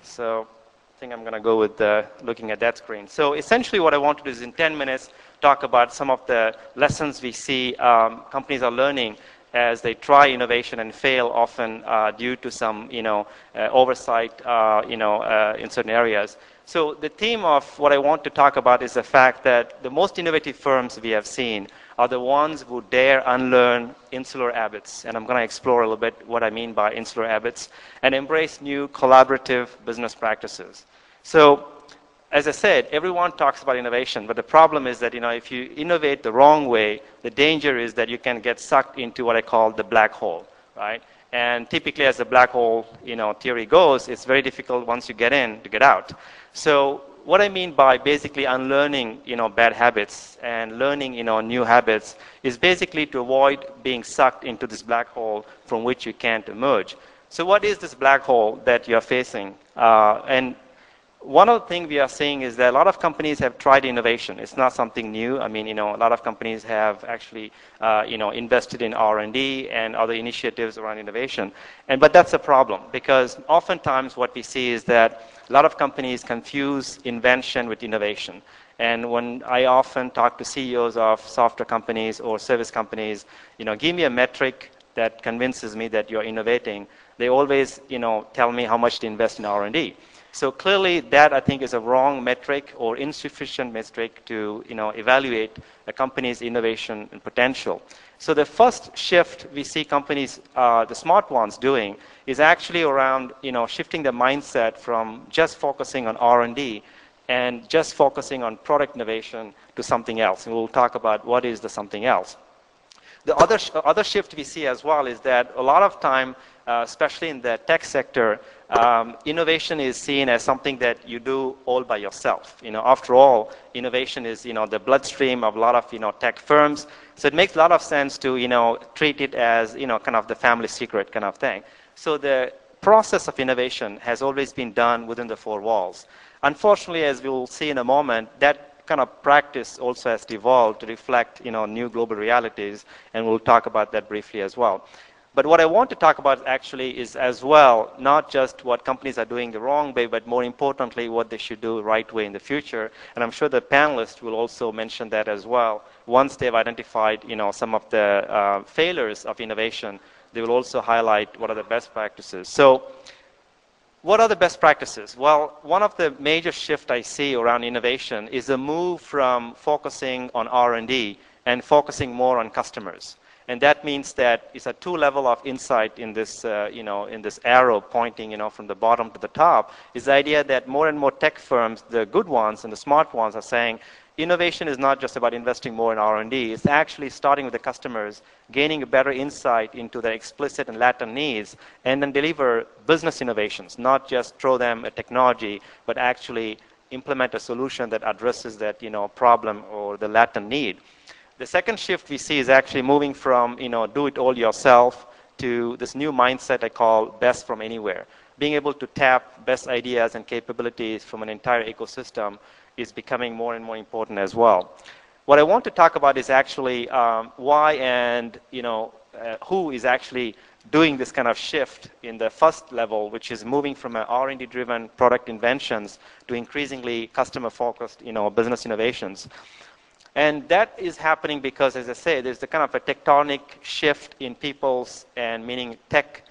So I think I'm going to go with looking at that screen. So essentially what I want to do is in 10 minutes talk about some of the lessons we see companies are learning as they try innovation and fail often due to some oversight in certain areas. So the theme of what I want to talk about is the fact that the most innovative firms we have seen are the ones who dare unlearn insular habits. And I'm going to explore a little bit what I mean by insular habits and embrace new collaborative business practices. So as I said, everyone talks about innovation, but the problem is that if you innovate the wrong way, the danger is that you can get sucked into what I call the black hole, right? And typically, as the black hole theory goes, it's very difficult once you get in to get out. So what I mean by basically unlearning bad habits and learning new habits is basically to avoid being sucked into this black hole from which you can't emerge. So what is this black hole that you're facing? And one of the things we are seeing is that a lot of companies have tried innovation. It's not something new. I mean, a lot of companies have actually, invested in R&D and other initiatives around innovation. But that's a problem because oftentimes what we see is that a lot of companies confuse invention with innovation. And when I often talk to CEOs of software companies or service companies, give me a metric that convinces me that you're innovating. They always, tell me how much to invest in R&D. So clearly that I think is a wrong metric or insufficient metric to evaluate a company's innovation and potential. So the first shift we see companies, the smart ones doing is actually around shifting the mindset from just focusing on R&D and just focusing on product innovation to something else. And we'll talk about what is the something else. The other shift we see as well is that a lot of time, especially in the tech sector, innovation is seen as something that you do all by yourself. After all, innovation is the bloodstream of a lot of tech firms. So it makes a lot of sense to treat it as kind of the family secret kind of thing. So the process of innovation has always been done within the four walls. Unfortunately, as we will see in a moment, that kind of practice also has evolved to reflect new global realities, and we'll talk about that briefly as well. But what I want to talk about actually is as well, not just what companies are doing the wrong way, but more importantly, what they should do the right way in the future. And I'm sure the panelists will also mention that as well. Once they've identified, some of the failures of innovation, they will also highlight what are the best practices. So what are the best practices? Well, one of the major shifts I see around innovation is a move from focusing on R&D and focusing more on customers. And that means that it's a two-level of insight in this, in this arrow pointing, from the bottom to the top, is the idea that more and more tech firms, the good ones and the smart ones, are saying innovation is not just about investing more in R&D. It's actually starting with the customers, gaining a better insight into their explicit and latent needs, and then deliver business innovations, not just throw them a technology, but actually implement a solution that addresses that problem or the latent need. The second shift we see is actually moving from do it all yourself to this new mindset I call best from anywhere. Being able to tap best ideas and capabilities from an entire ecosystem is becoming more and more important as well. What I want to talk about is actually why and who is actually doing this kind of shift in the first level, which is moving from an R&D driven product inventions to increasingly customer focused business innovations. And that is happening because, as I say, there's the kind of a tectonic shift in people's, and meaning tech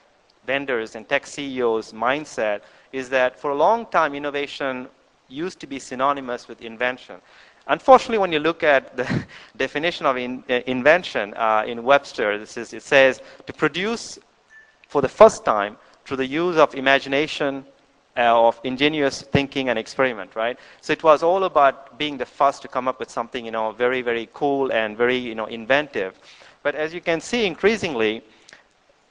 vendors and tech CEOs' mindset, is that for a long time, innovation used to be synonymous with invention. Unfortunately, when you look at the definition of invention in Webster, it says to produce for the first time through the use of imagination, of ingenious thinking and experiment, right? So it was all about being the first to come up with something, very, very cool and very, inventive. But as you can see, increasingly,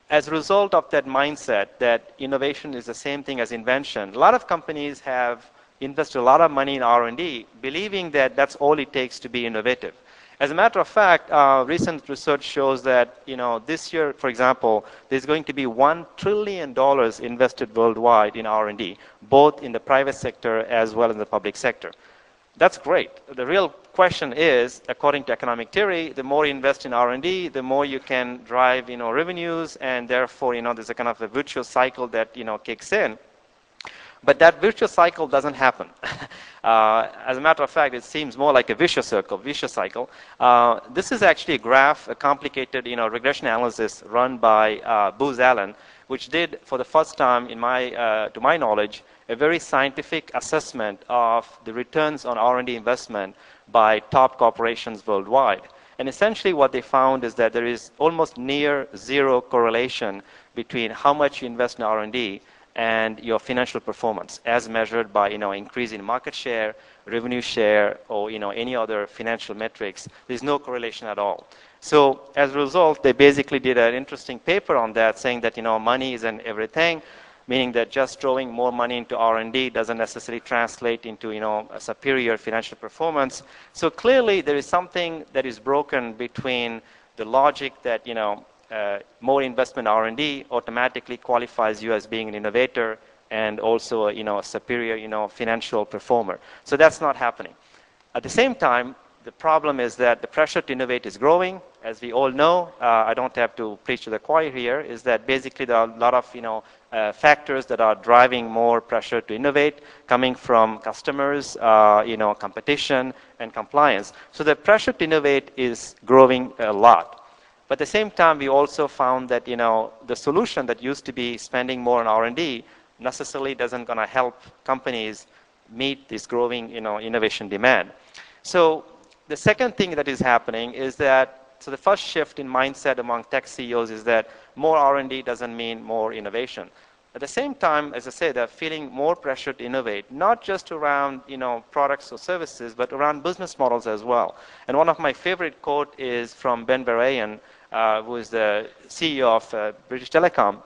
as a result of that mindset that innovation is the same thing as invention, a lot of companies have invested a lot of money in R&D, believing that that's all it takes to be innovative. As a matter of fact, recent research shows that this year, for example, there's going to be $1 trillion invested worldwide in R&D, both in the private sector as well as in the public sector. That's great. The real question is, according to economic theory, the more you invest in R&D, the more you can drive revenues, and therefore there's a kind of a virtuous cycle that kicks in. But that virtuous cycle doesn't happen. As a matter of fact, it seems more like a vicious cycle. This is actually a graph, a complicated, regression analysis run by Booz Allen, which did, for the first time, to my knowledge, a very scientific assessment of the returns on R&D investment by top corporations worldwide. And essentially what they found is that there is almost near zero correlation between how much you invest in R&D and your financial performance as measured by increase in market share, revenue share, or any other financial metrics. There's no correlation at all. So as a result, they basically did an interesting paper on that, saying that money isn't everything, meaning that just throwing more money into R&D doesn't necessarily translate into a superior financial performance. So clearly there is something that is broken between the logic that more investment in R&D automatically qualifies you as being an innovator and also a superior financial performer. So that's not happening. At the same time, the problem is that the pressure to innovate is growing. As we all know, I don't have to preach to the choir here, is that basically there are a lot of factors that are driving more pressure to innovate, coming from customers, competition and compliance. So the pressure to innovate is growing a lot. But at the same time, we also found that the solution that used to be spending more on R&D necessarily doesn't going to help companies meet this growing innovation demand. So the second thing that is happening is that, so the first shift in mindset among tech CEOs is that more R&D doesn't mean more innovation. At the same time, as I say, they're feeling more pressure to innovate, not just around products or services, but around business models as well. And one of my favorite quote is from Ben Barayan, who is the CEO of British Telecom.